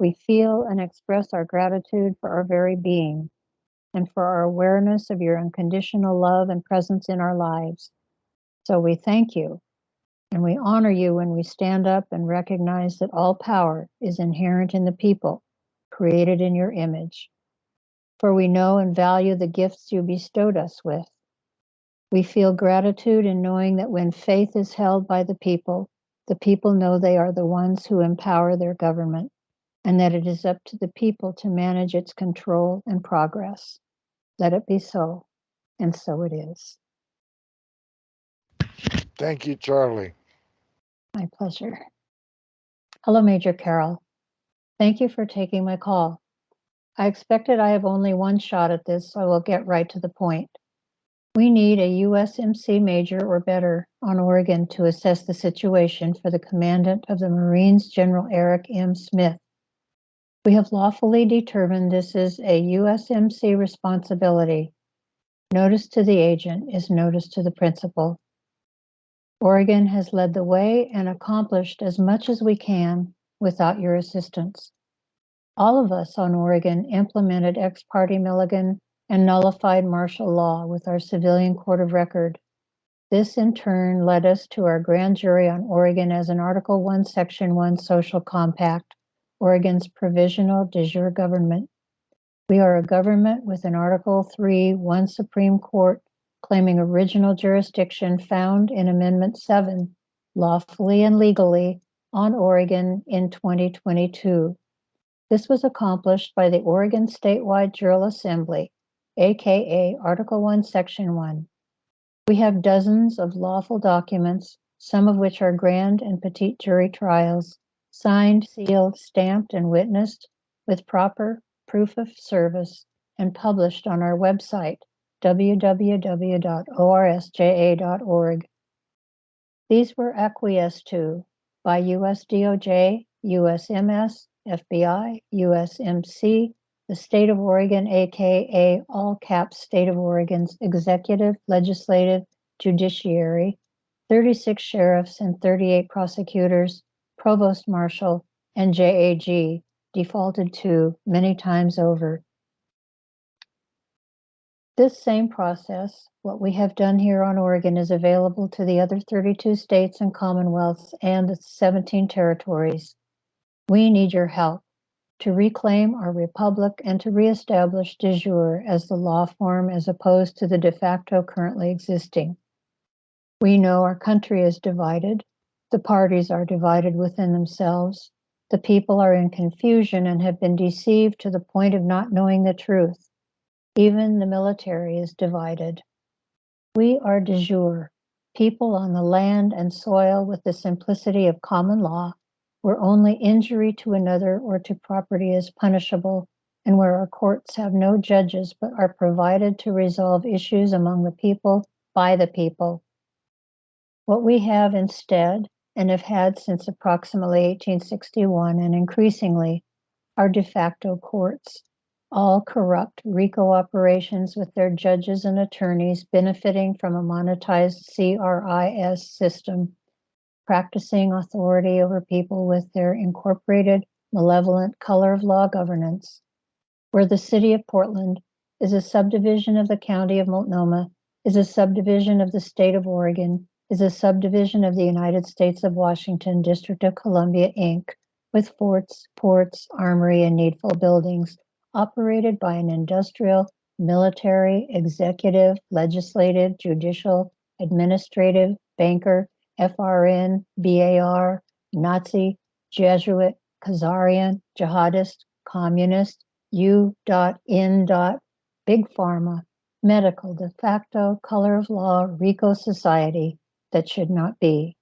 we feel and express our gratitude for our very being and for our awareness of your unconditional love and presence in our lives. So we thank you and we honor you when we stand up and recognize that all power is inherent in the people created in your image. For we know and value the gifts you bestowed us with. We feel gratitude in knowing that when faith is held by the people know they are the ones who empower their government, and that it is up to the people to manage its control and progress. Let it be so, and so it is. Thank you, Charlie. My pleasure. Hello, Major Carroll. Thank you for taking my call. I expected I have only one shot at this, so I will get right to the point. We need a USMC major or better on Oregon to assess the situation for the Commandant of the Marines, General Eric M. Smith. We have lawfully determined this is a USMC responsibility. Notice to the agent is notice to the principal. Oregon has led the way and accomplished as much as we can without your assistance. All of us on Oregon implemented ex parte Milligan and nullified martial law with our civilian court of record. This in turn led us to our grand jury on Oregon as an Article 1, Section 1 social compact, Oregon's provisional de jure government. We are a government with an Article 3, 1 Supreme Court claiming original jurisdiction found in Amendment 7, lawfully and legally, on Oregon in 2022. This was accomplished by the Oregon Statewide General Assembly, aka Article 1, Section 1. We have dozens of lawful documents, some of which are grand and petite jury trials, signed, sealed, stamped, and witnessed with proper proof of service and published on our website, www.orsja.org. These were acquiesced to by US DOJ, USMS, FBI, USMC, the state of Oregon, aka all caps state of Oregon's executive, legislative, judiciary, 36 sheriffs and 38 prosecutors, provost marshal, and JAG, defaulted to many times over. This same process, what we have done here on Oregon, is available to the other 32 states and commonwealths and the 17 territories. We need your help to reclaim our republic and to reestablish de jure as the law form as opposed to the de facto currently existing. We know our country is divided. The parties are divided within themselves. The people are in confusion and have been deceived to the point of not knowing the truth. Even the military is divided. We are de jure, people on the land and soil with the simplicity of common law, where only injury to another or to property is punishable, and where our courts have no judges but are provided to resolve issues among the people by the people. What we have instead, and have had since approximately 1861 and increasingly, are de facto courts, all corrupt RICO operations with their judges and attorneys benefiting from a monetized CRIS system, practicing authority over people with their incorporated, malevolent color of law governance, where the city of Portland is a subdivision of the county of Multnomah, is a subdivision of the state of Oregon, is a subdivision of the United States of Washington, District of Columbia, Inc., with forts, ports, armory, and needful buildings, operated by an industrial, military, executive, legislative, judicial, administrative, banker, FRN, BAR, Nazi, Jesuit, Khazarian, jihadist, communist, U.in. Big Pharma, medical, de facto, color of law, RICO society that should not be.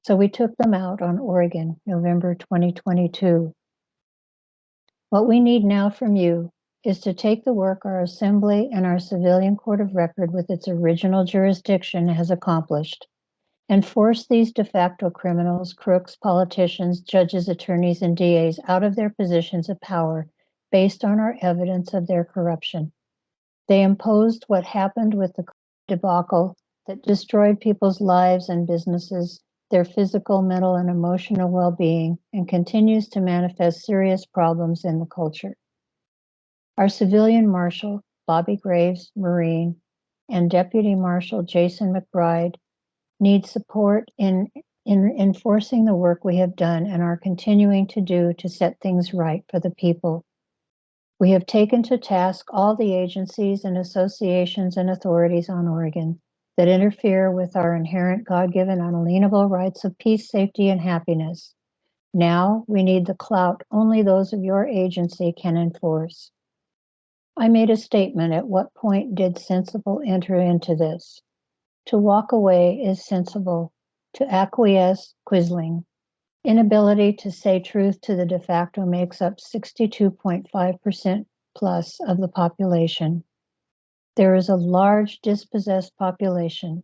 So we took them out on Oregon, November 2022. What we need now from you is to take the work our assembly and our civilian court of record with its original jurisdiction has accomplished and force these de facto criminals, crooks, politicians, judges, attorneys, and DAs out of their positions of power based on our evidence of their corruption. They imposed what happened with the debacle that destroyed people's lives and businesses, their physical, mental, and emotional well-being and continues to manifest serious problems in the culture. Our civilian marshal, Bobby Graves, Marine, and Deputy Marshal Jason McBride need support in enforcing the work we have done and are continuing to do to set things right for the people. We have taken to task all the agencies and associations and authorities on Oregon that interfere with our inherent God-given unalienable rights of peace, safety, and happiness. Now we need the clout only those of your agency can enforce. I made a statement. At what point did sensible enter into this? To walk away is sensible. To acquiesce, quisling. Inability to say truth to the de facto makes up 62.5% plus of the population. There is a large dispossessed population.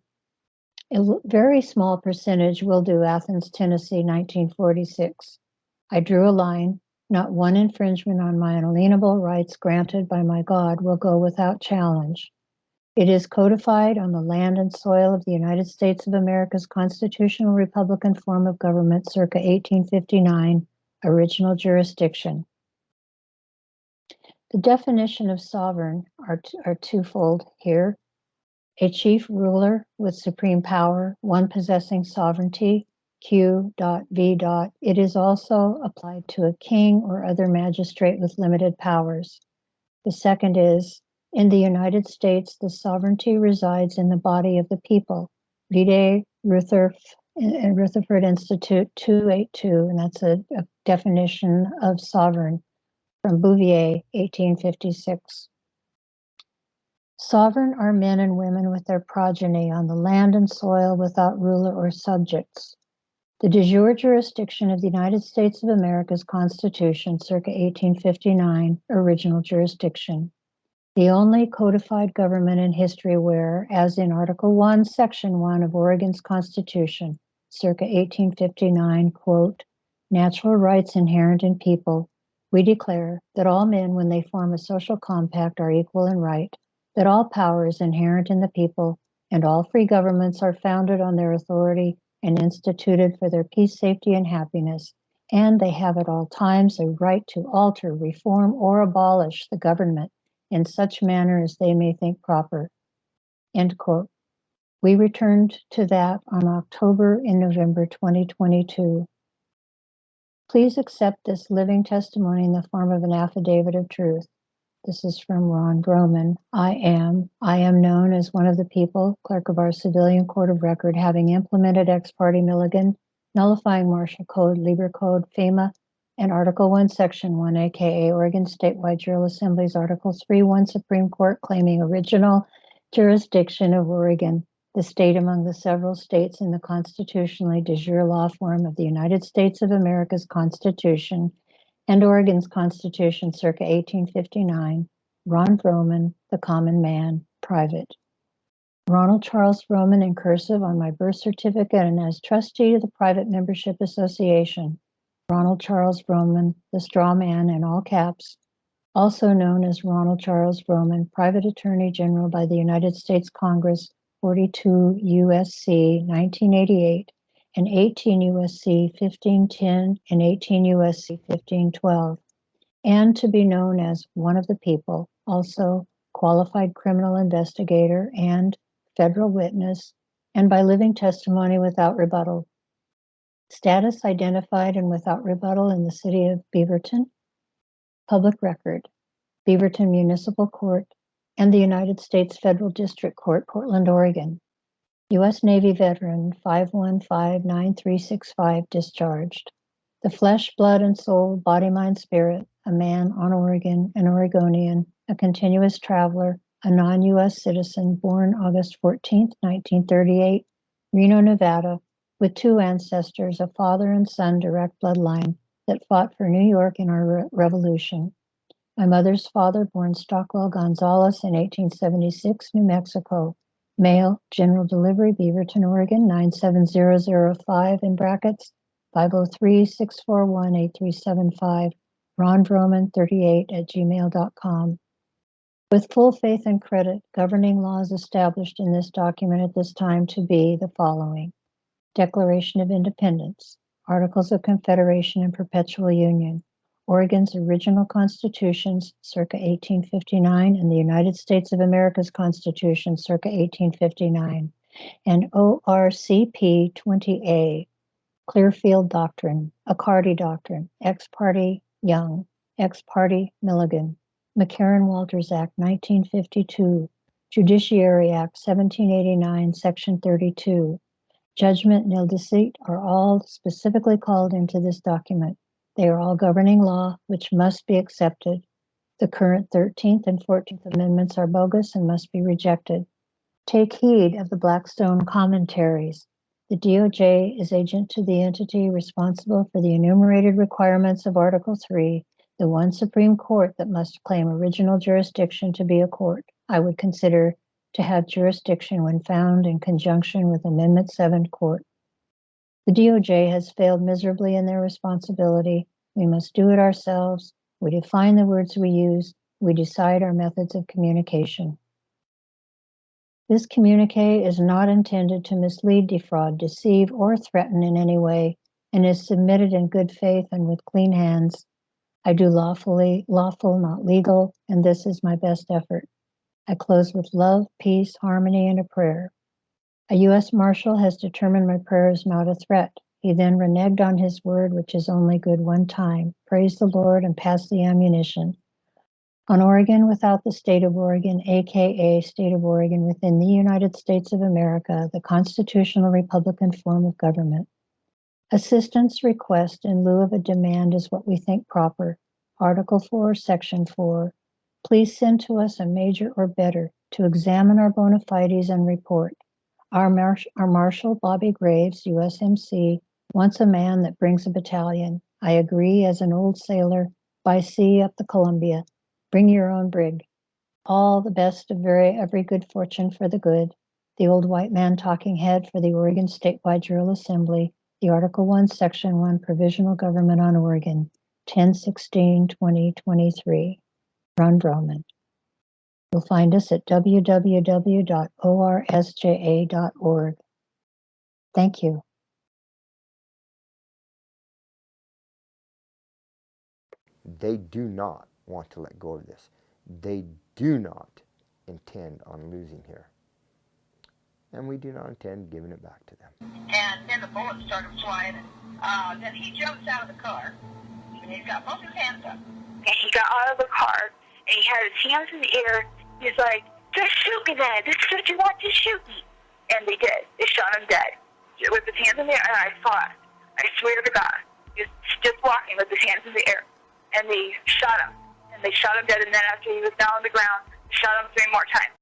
A very small percentage will do Athens, Tennessee, 1946. I drew a line. Not one infringement on my inalienable rights granted by my God will go without challenge. It is codified on the land and soil of the United States of America's constitutional republican form of government circa 1859, original jurisdiction. The definition of sovereign are twofold here. A chief ruler with supreme power, one possessing sovereignty, Q.V. It is also applied to a king or other magistrate with limited powers. The second is, in the United States, the sovereignty resides in the body of the people. Vide Rutherford Institute 282, and that's a definition of sovereign from Bouvier, 1856. Sovereign are men and women with their progeny on the land and soil without ruler or subjects. The de jure jurisdiction of the United States of America's Constitution, circa 1859, original jurisdiction. The only codified government in history where, as in Article 1, Section 1 of Oregon's Constitution, circa 1859, quote, natural rights inherent in people, we declare that all men, when they form a social compact, are equal in right, that all power is inherent in the people, and all free governments are founded on their authority and instituted for their peace, safety, and happiness, and they have at all times a right to alter, reform, or abolish the government in such manner as they may think proper. End quote. We returned to that on October and November 2022. Please accept this living testimony in the form of an affidavit of truth. This is from Ron Broman. I am known as one of the people, clerk of our civilian court of record, having implemented ex parte Milligan, nullifying Marshall Code, Lieber Code, FEMA, and Article 1, Section 1, aka Oregon Statewide General Assembly's Article 3.1 Supreme Court claiming original jurisdiction of Oregon, the state among the several states in the constitutionally de jure law form of the United States of America's Constitution, and Oregon's Constitution, circa 1859, Ron Vroman, the common man, private. Ronald Charles Vroman in cursive on my birth certificate and as trustee of the Private Membership Association. Ronald Charles Vroman, the straw man in all caps, also known as Ronald Charles Vroman, Private Attorney General by the United States Congress, 42 U.S.C. 1988, and 18 U.S.C. 1510 and 18 U.S.C. 1512, and to be known as one of the people, also qualified criminal investigator and federal witness, and by living testimony without rebuttal. Status identified and without rebuttal in the city of Beaverton. Public record, Beaverton Municipal Court, and the United States Federal District Court, Portland, Oregon. U.S. Navy veteran 5159365 discharged. The flesh, blood, and soul, body, mind, spirit, a man on Oregon, an Oregonian, a continuous traveler, a non-U.S. citizen, born August 14, 1938, Reno, Nevada, with two ancestors, a father and son direct bloodline that fought for New York in our revolution. My mother's father, born Stockwell Gonzalez in 1876, New Mexico. Mail, general delivery, Beaverton, Oregon, 97005, in brackets, 503-641-8375, Ron Vroman, 38@gmail.com. With full faith and credit, governing laws established in this document at this time to be the following. Declaration of Independence, Articles of Confederation and Perpetual Union, Oregon's original constitutions circa 1859 and the United States of America's Constitution circa 1859, and ORCP 20A, Clearfield Doctrine, Accardi Doctrine, Ex parte Young, Ex parte Milligan, McCarran-Walters Act 1952, Judiciary Act 1789, Section 32, Judgment nil deceit are all specifically called into this document. They are all governing law, which must be accepted. The current 13th and 14th Amendments are bogus and must be rejected. Take heed of the Blackstone commentaries. The DOJ is agent to the entity responsible for the enumerated requirements of Article 3, the one Supreme Court that must claim original jurisdiction to be a court. I would consider to have jurisdiction when found in conjunction with Amendment 7 court. The DOJ has failed miserably in their responsibility. We must do it ourselves. We define the words we use. We decide our methods of communication. This communique is not intended to mislead, defraud, deceive, or threaten in any way, and is submitted in good faith and with clean hands. I do lawful, not legal, and this is my best effort. I close with love, peace, harmony, and a prayer. A U.S. Marshal has determined my prayer is not a threat. He then reneged on his word, which is only good one time. Praise the Lord and pass the ammunition. On Oregon without the state of Oregon, aka state of Oregon within the United States of America, the constitutional Republican form of government. Assistance request in lieu of a demand is what we think proper. Article 4, Section 4. Please send to us a major or better to examine our bona fides and report. Our Marshal, Bobby Graves, USMC, wants a man that brings a battalion. I agree as an old sailor, by sea up the Columbia. Bring your own brig. All the best of every good fortune for the good. The old white man talking head for the Oregon Statewide General Assembly, the Article 1, Section 1, Provisional Government on Oregon, 10/16/2023. Ron Broman. You'll find us at www.orsja.org. Thank you. They do not want to let go of this. They do not intend on losing here. And we do not intend giving it back to them. And then the bullets started flying. Then he jumps out of the car. And he's got both his hands up. And he got out of the car, and he had his hands in the air. He's like, just shoot me then. This is what you want, just shoot me. And they did. They shot him dead. With his hands in the air, and I saw it. I swear to God. He was just walking with his hands in the air. And they shot him. And they shot him dead, and then after he was down on the ground, they shot him 3 more times.